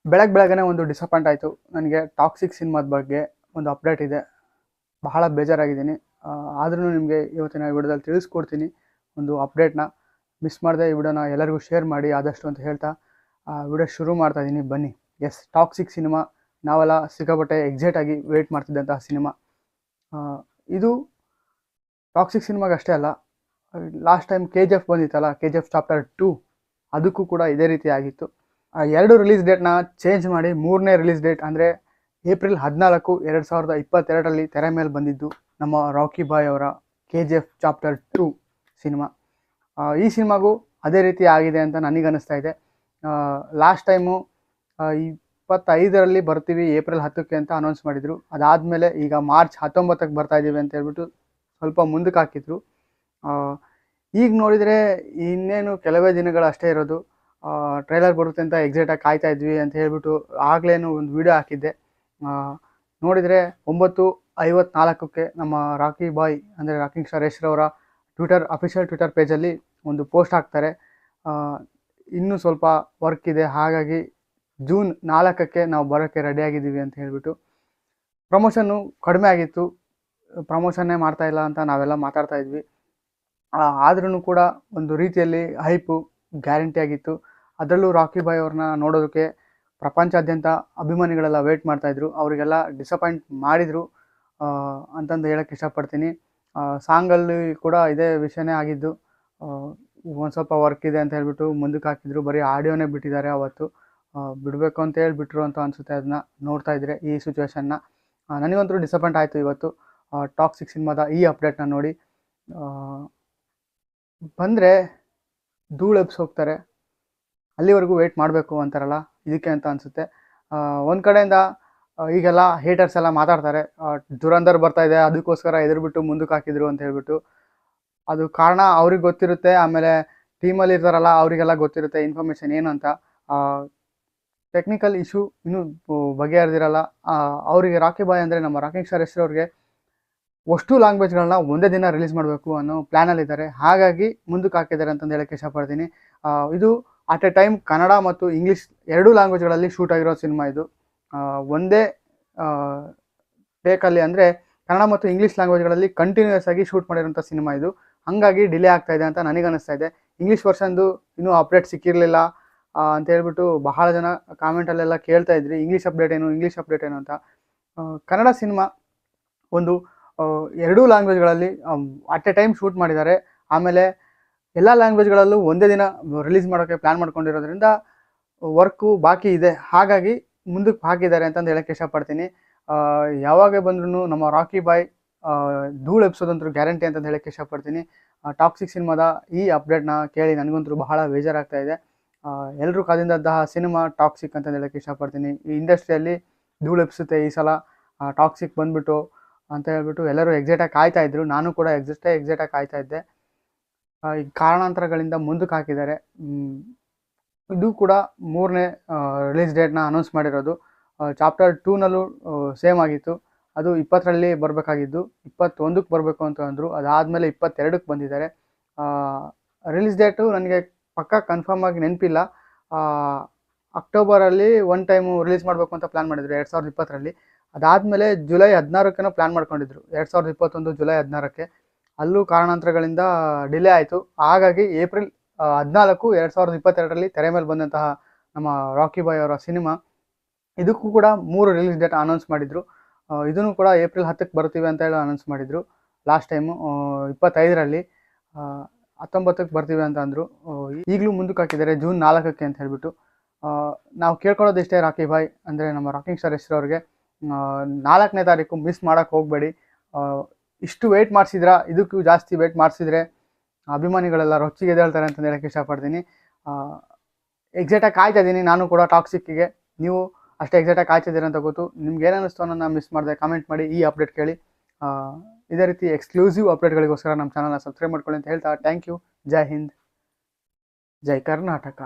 ಬೆಳಗ್ಗೆನೇ ಒಂದು ಡಿಸಪಾಯಿಂಟ್ ಆಯಿತು. ನನಗೆ ಟಾಕ್ಸಿಕ್ ಸಿನಿಮಾದ ಬಗ್ಗೆ ಒಂದು ಅಪ್ಡೇಟ್ ಇದೆ. ಬಹಳ ಬೇಜಾರಾಗಿದ್ದೀನಿ. ಆದ್ರೂ ನಿಮಗೆ ಇವತ್ತಿನ ವಿಡಿಯೋದಲ್ಲಿ ತಿಳಿಸ್ಕೊಡ್ತೀನಿ ಒಂದು ಅಪ್ಡೇಟ್ನ. ಮಿಸ್ ಮಾಡದೆ ಈ ವಿಡಿಯೋನ ಎಲ್ಲರಿಗೂ ಶೇರ್ ಮಾಡಿ ಆದಷ್ಟು ಅಂತ ಹೇಳ್ತಾ ವಿಡಿಯೋ ಶುರು ಮಾಡ್ತಾ ಇದ್ದೀನಿ. ಬನ್ನಿ. ಎಸ್, ಟಾಕ್ಸಿಕ್ ಸಿನಿಮಾ ನಾವೆಲ್ಲ ಸಿಕ್ಕಾಪಟ್ಟೆ ಎಕ್ಸೈಟಾಗಿ ವೆಯ್ಟ್ ಮಾಡ್ತಿದ್ದಂತಹ ಸಿನಿಮಾ. ಇದು ಟಾಕ್ಸಿಕ್ ಸಿನಿಮಾಗೆ ಅಷ್ಟೇ ಅಲ್ಲ, last time KGF ಬಂದಿತ್ತಲ್ಲ, KGF chapter 2, ಅದಕ್ಕೂ ಕೂಡ ಇದೇ ರೀತಿ ಆಗಿತ್ತು. 2 ರಿಲೀಸ್ ಡೇಟ್ನ ಚೇಂಜ್ ಮಾಡಿ 3ನೇ ರಿಲೀಸ್ ಡೇಟ್ ಅಂದರೆ ಏಪ್ರಿಲ್ 14, 2022ರಲ್ಲಿ ತೆರೆ ಮೇಲೆ ಬಂದಿದ್ದು ನಮ್ಮ ರಾಕಿ ಬಾಯ್ ಅವರ KGF ಚಾಪ್ಟರ್ 2 ಸಿನಿಮಾ. ಈ ಸಿನಿಮಾಗೂ ಅದೇ ರೀತಿ ಆಗಿದೆ ಅಂತ ನನಗನ್ನಿಸ್ತಾ ಇದೆ. ಲಾಸ್ಟ್ ಟೈಮು 25ರಲ್ಲಿ ಬರ್ತೀವಿ ಏಪ್ರಿಲ್ 10ಕ್ಕೆ ಅಂತ ಅನೌನ್ಸ್ ಮಾಡಿದರು. ಅದಾದಮೇಲೆ ಈಗ ಮಾರ್ಚ್ 19ಕ್ಕೆ ಬರ್ತಾ ಇದ್ದೀವಿ ಅಂತ ಹೇಳ್ಬಿಟ್ಟು ಸ್ವಲ್ಪ ಮುಂದಕ್ಕೆ ಹಾಕಿದ್ರು. ಈಗ ನೋಡಿದರೆ ಇನ್ನೇನು ಕೆಲವೇ ದಿನಗಳು ಅಷ್ಟೇ ಇರೋದು. ಟ್ರೈಲರ್ ಬರುತ್ತೆ ಅಂತ ಎಕ್ಸೈಟಾಗಿ ಕಾಯ್ತಾ ಇದ್ವಿ ಅಂತ ಹೇಳ್ಬಿಟ್ಟು ಆಗಲೇನು ಒಂದು ವಿಡಿಯೋ ಹಾಕಿದ್ದೆ. ನೋಡಿದರೆ 9:54ಕ್ಕೆ ನಮ್ಮ ರಾಕಿ ಬಾಯ್ ಅಂದರೆ ರಾಕಿಂಗ್ ಸ್ಟಾರ್ ಯಶ್ರವರ ಅಫಿಷಿಯಲ್ ಟ್ವಿಟರ್ ಪೇಜಲ್ಲಿ ಒಂದು ಪೋಸ್ಟ್ ಹಾಕ್ತಾರೆ. ಇನ್ನೂ ಸ್ವಲ್ಪ ವರ್ಕ್ ಇದೆ, ಹಾಗಾಗಿ ಜೂನ್ 4ಕ್ಕೆ ನಾವು ಬರೋಕ್ಕೆ ರೆಡಿಯಾಗಿದ್ದೀವಿ ಅಂತ ಹೇಳ್ಬಿಟ್ಟು. ಪ್ರಮೋಷನ್ನು ಕಡಿಮೆ ಆಗಿತ್ತು, ಪ್ರಮೋಷನ್ನೇ ಮಾಡ್ತಾಯಿಲ್ಲ ಅಂತ ನಾವೆಲ್ಲ ಮಾತಾಡ್ತಾ ಇದ್ವಿ. ಆದ್ರೂ ಕೂಡ ಒಂದು ರೀತಿಯಲ್ಲಿ ಹೈಪು ಗ್ಯಾರಂಟಿ ಆಗಿತ್ತು. ಅದರಲ್ಲೂ ರಾಕಿ ಬಾಯ್ ಅವ್ರನ್ನ ನೋಡೋದಕ್ಕೆ ಪ್ರಪಂಚಾದ್ಯಂತ ಅಭಿಮಾನಿಗಳೆಲ್ಲ ವೆಯ್ಟ್ ಮಾಡ್ತಾಯಿದ್ರು. ಅವರಿಗೆಲ್ಲ ಡಿಸಪಾಯಿಂಟ್ ಮಾಡಿದರು ಅಂತಂದು ಹೇಳೋಕ್ಕೆ ಇಷ್ಟಪಡ್ತೀನಿ. ಸಾಂಗಲ್ಲಿ ಕೂಡ ಇದೇ ವಿಷಯನೇ ಆಗಿದ್ದು. ಒಂದು ಸ್ವಲ್ಪ ವರ್ಕ್ ಇದೆ ಅಂತ ಹೇಳ್ಬಿಟ್ಟು ಮುಂದಕ್ಕೆ ಹಾಕಿದ್ರು. ಬರೀ ಆಡಿಯೋನೇ ಬಿಟ್ಟಿದ್ದಾರೆ. ಅವತ್ತು ಬಿಡಬೇಕು ಅಂತ ಹೇಳ್ಬಿಟ್ರು ಅಂತ ಅನಿಸುತ್ತೆ ಅದನ್ನ ನೋಡ್ತಾ ಇದ್ರೆ ಈ ಸಿಚುವೇಶನ್ನ. ನನಗಂತೂ ಡಿಸಪಾಯಿಂಟ್ ಆಯಿತು ಇವತ್ತು ಟಾಕ್ಸಿಕ್ ಸಿನಿಮಾದ ಈ ಅಪ್ಡೇಟ್ನ ನೋಡಿ. ಬಂದರೆ ಧೂಳು ಎಬ್ಸಿ ಹೋಗ್ತಾರೆ, ಅಲ್ಲಿವರೆಗೂ ವೆಯ್ಟ್ ಮಾಡಬೇಕು ಅಂತಾರಲ್ಲ, ಇದಕ್ಕೆ ಅಂತ ಅನಿಸುತ್ತೆ. ಒಂದು ಕಡೆಯಿಂದ ಈಗೆಲ್ಲ ಹೇಟರ್ಸ್ ಎಲ್ಲ ಮಾತಾಡ್ತಾರೆ, ದುರಂಧರ್ ಬರ್ತಾ ಇದೆ ಅದಕ್ಕೋಸ್ಕರ ಎದುರುಬಿಟ್ಟು ಮುಂದಕ್ಕೆ ಹಾಕಿದ್ರು ಅಂತ ಹೇಳ್ಬಿಟ್ಟು. ಅದು ಕಾರಣ ಅವ್ರಿಗೆ ಗೊತ್ತಿರುತ್ತೆ, ಆಮೇಲೆ ಟೀಮಲ್ಲಿ ಇರ್ತಾರಲ್ಲ ಅವರಿಗೆಲ್ಲ ಗೊತ್ತಿರುತ್ತೆ ಇನ್ಫಾರ್ಮೇಷನ್ ಏನು ಅಂತ. ಟೆಕ್ನಿಕಲ್ ಇಶ್ಯೂ ಇನ್ನೂ ಬಗೆಹರಿದಿರಲ್ಲ. ಅವರಿಗೆ ರಾಕಿ ಬಾಯ್ ಅಂದರೆ ನಮ್ಮ ರಾಕಿಂಗ್ ಸ್ಟಾರ್ ಯಶ್ರವ್ರಿಗೆ ಅಷ್ಟು ಲ್ಯಾಂಗ್ವೇಜ್ಗಳನ್ನ ಒಂದೇ ದಿನ ರಿಲೀಸ್ ಮಾಡಬೇಕು ಅನ್ನೋ ಪ್ಲ್ಯಾನಲ್ಲಿದ್ದಾರೆ. ಹಾಗಾಗಿ ಮುಂದಕ್ಕೆ ಹಾಕಿದ್ದಾರೆ ಅಂತಂದು ಹೇಳೋಕ್ಕೆ ಇಷ್ಟಪಡ್ತೀನಿ. ಇದು ಅಟ್ ಎ ಟೈಮ್ ಕನ್ನಡ ಮತ್ತು ಇಂಗ್ಲೀಷ್ 2 ಲ್ಯಾಂಗ್ವೇಜ್ಗಳಲ್ಲಿ ಶೂಟ್ ಆಗಿರೋ ಸಿನಿಮಾ ಇದು. ಒಂದೇ ಟೇಕಲ್ಲಿ ಅಂದರೆ ಕನ್ನಡ ಮತ್ತು ಇಂಗ್ಲೀಷ್ ಲ್ಯಾಂಗ್ವೇಜ್ಗಳಲ್ಲಿ ಕಂಟಿನ್ಯೂಯಸ್ ಆಗಿ ಶೂಟ್ ಮಾಡಿರೋಂಥ ಸಿನಿಮಾ ಇದು. ಹಾಗಾಗಿ ಡಿಲೇ ಆಗ್ತಾ ಇದೆ ಅಂತ ನನಗನ್ನಿಸ್ತಾ ಇದೆ. ಇಂಗ್ಲೀಷ್ ವರ್ಷನ್ದು ಇನ್ನೂ ಅಪ್ಡೇಟ್ ಸಿಕ್ಕಿರಲಿಲ್ಲ ಅಂತ ಹೇಳ್ಬಿಟ್ಟು ಬಹಳ ಜನ ಕಾಮೆಂಟಲ್ಲೆಲ್ಲ ಕೇಳ್ತಾ ಇದ್ರಿ, ಇಂಗ್ಲೀಷ್ ಅಪ್ಡೇಟ್ ಏನು ಅಂತ. ಕನ್ನಡ ಸಿನಿಮಾ ಒಂದು 2 ಲ್ಯಾಂಗ್ವೇಜ್ಗಳಲ್ಲಿ ಅಟ್ ಎ ಟೈಮ್ ಶೂಟ್ ಮಾಡಿದ್ದಾರೆ. ಆಮೇಲೆ ಎಲ್ಲ ಲ್ಯಾಂಗ್ವೇಜ್ಗಳಲ್ಲೂ ಒಂದೇ ದಿನ ರಿಲೀಸ್ ಮಾಡೋಕ್ಕೆ ಪ್ಲ್ಯಾನ್ ಮಾಡ್ಕೊಂಡಿರೋದ್ರಿಂದ ವರ್ಕು ಬಾಕಿ ಇದೆ. ಹಾಗಾಗಿ ಮುಂದಕ್ಕೆ ಹಾಕಿದ್ದಾರೆ ಅಂತಂದು ಹೇಳೋಕ್ಕೆ ಇಷ್ಟಪಡ್ತೀನಿ. ಯಾವಾಗ ಬಂದ್ರೂ ನಮ್ಮ ರಾಕಿ ಬಾಯ್ ಧೂಳು ಎಬ್ಸೋದಂತೂ ಗ್ಯಾರಂಟಿ ಅಂತಂದು ಹೇಳೋಕ್ಕೆ ಇಷ್ಟಪಡ್ತೀನಿ. ಟಾಕ್ಸಿಕ್ ಸಿನಿಮಾದ ಈ ಅಪ್ಡೇಟ್ನ ಕೇಳಿ ನನಗಂತೂ ಬಹಳ ಬೇಜಾರಾಗ್ತಾ ಇದೆ. ಎಲ್ಲರೂ ಕಾದಿಂದಂತಹ ಸಿನಿಮಾ ಟಾಕ್ಸಿಕ್ ಅಂತಂದು ಹೇಳೋಕ್ಕೆ ಇಷ್ಟಪಡ್ತೀನಿ. ಈ ಇಂಡಸ್ಟ್ರಿಯಲ್ಲಿ ಧೂಳು ಎಬ್ಸುತ್ತೆ ಈ ಸಲ ಟಾಕ್ಸಿಕ್ ಬಂದ್ಬಿಟ್ಟು ಅಂತ ಹೇಳ್ಬಿಟ್ಟು ಎಲ್ಲರೂ ಎಕ್ಸೈಟಾಗಿ ಕಾಯ್ತಾ ಇದ್ರು. ನಾನು ಕೂಡ ಎಕ್ಸೈಟಾಗಿ ಕಾಯ್ತಾ ಇದ್ದೆ. ಈ ಕಾರಣಾಂತರಗಳಿಂದ ಮುಂದಕ್ಕೆ ಹಾಕಿದ್ದಾರೆ. ಇದು ಕೂಡ 3ನೇ ರಿಲೀಸ್ ಡೇಟ್ನ ಅನೌನ್ಸ್ ಮಾಡಿರೋದು. ಚಾಪ್ಟರ್ 2ನಲ್ಲೂ ಸೇಮ್ ಆಗಿತ್ತು. ಅದು 20ರಲ್ಲಿ ಬರಬೇಕಾಗಿದ್ದು 21ಕ್ಕೆ ಬರಬೇಕು ಅಂತ ಅಂದರು. ಅದಾದಮೇಲೆ 22ಕ್ಕೆ ಬಂದಿದ್ದಾರೆ. ರಿಲೀಸ್ ಡೇಟು ನನಗೆ ಪಕ್ಕಾ ಕನ್ಫರ್ಮ್ ಆಗಿ ನೆನಪಿಲ್ಲ. ಅಕ್ಟೋಬರಲ್ಲಿ ಒನ್ ಟೈಮು ರಿಲೀಸ್ ಮಾಡಬೇಕು ಅಂತ ಪ್ಲ್ಯಾನ್ ಮಾಡಿದ್ರು 2020ರಲ್ಲಿ. ಅದಾದಮೇಲೆ ಜುಲೈ 16ಕ್ಕೇನೋ ಪ್ಲ್ಯಾನ್ ಮಾಡ್ಕೊಂಡಿದ್ರು, 2021 ಜುಲೈ 16ಕ್ಕೆ. ಅಲ್ಲೂ ಕಾರಣಾಂತರಗಳಿಂದ ಡಿಲೇ ಆಯಿತು. ಹಾಗಾಗಿ ಏಪ್ರಿಲ್ 14, 2022ರಲ್ಲಿ ತೆರೆ ಮೇಲೆ ಬಂದಂತಹ ನಮ್ಮ ರಾಕಿ ಬಾಯ್ ಅವರ ಸಿನಿಮಾ, ಇದಕ್ಕೂ ಕೂಡ 3 ರಿಲೀಸ್ ಡೇಟ್ ಅನೌನ್ಸ್ ಮಾಡಿದರು. ಇದನ್ನು ಕೂಡ ಏಪ್ರಿಲ್ 10ಕ್ಕೆ ಬರ್ತೀವಿ ಅಂತ ಹೇಳಿ ಅನೌನ್ಸ್ ಮಾಡಿದರು. ಲಾಸ್ಟ್ ಟೈಮು 25ರಲ್ಲಿ 19ಕ್ಕೆ ಬರ್ತೀವಿ ಅಂತ ಅಂದರು. ಈಗಲೂ ಮುಂದಕ್ಕೆ ಹಾಕಿದ್ದಾರೆ ಜೂನ್ 4ಕ್ಕೆ ಅಂತ ಹೇಳ್ಬಿಟ್ಟು. ನಾವು ಕೇಳ್ಕೊಳ್ಳೋದಿಷ್ಟೇ ರಾಕಿ ಬಾಯ್ ಅಂದರೆ ನಮ್ಮ ರಾಕಿಂಗ್ ಸ್ಟಾರ್ ಯಶ್ರವ್ರಿಗೆ, 4ನೇ ತಾರೀಕು ಮಿಸ್ ಮಾಡೋಕ್ಕೆ ಹೋಗಬೇಡಿ. ಇಷ್ಟು ವೆಯ್ಟ್ ಮಾಡಿಸಿದ್ರಾ, ಇದಕ್ಕೂ ಜಾಸ್ತಿ ವೆಯ್ಟ್ ಮಾಡಿಸಿದ್ರೆ ಅಭಿಮಾನಿಗಳೆಲ್ಲ ರೊಚ್ಚಿಗೆ ಎದ್ದೇಳ್ತಾರೆ ಅಂತ ಹೇಳೋಕ್ಕೆ ಇಷ್ಟಪಡ್ತೀನಿ. ಎಕ್ಸೈಟಾಗಿ ಕಾಯ್ತಾ ಇದ್ದೀನಿ ನಾನು ಕೂಡ ಟಾಕ್ಸಿಕ್ಕಿಗೆ. ನೀವು ಅಷ್ಟೇ ಎಕ್ಸೈಟಾಗಿ ಕಾಯ್ತಿದ್ದೀರ ಅಂತ ಗೊತ್ತು. ನಿಮ್ಗೆ ಏನು ಅನ್ನಿಸ್ತು ಅನ್ನೋದನ್ನ ಮಿಸ್ ಮಾಡಿದೆ ಕಾಮೆಂಟ್ ಮಾಡಿ, ಈ ಅಪ್ಡೇಟ್ ಕೇಳಿ. ಇದೇ ರೀತಿ ಎಕ್ಸ್ಕ್ಲೂಸಿವ್ ಅಪ್ಡೇಟ್ಗಳಿಗೋಸ್ಕರ ನಮ್ಮ ಚಾನಲ್ನ ಸಬ್ಸ್ಕ್ರೈಬ್ ಮಾಡ್ಕೊಳ್ಳಿ ಅಂತ ಹೇಳ್ತಾ ಥ್ಯಾಂಕ್ ಯು. ಜೈ ಹಿಂದ್, ಜೈ ಕರ್ನಾಟಕ.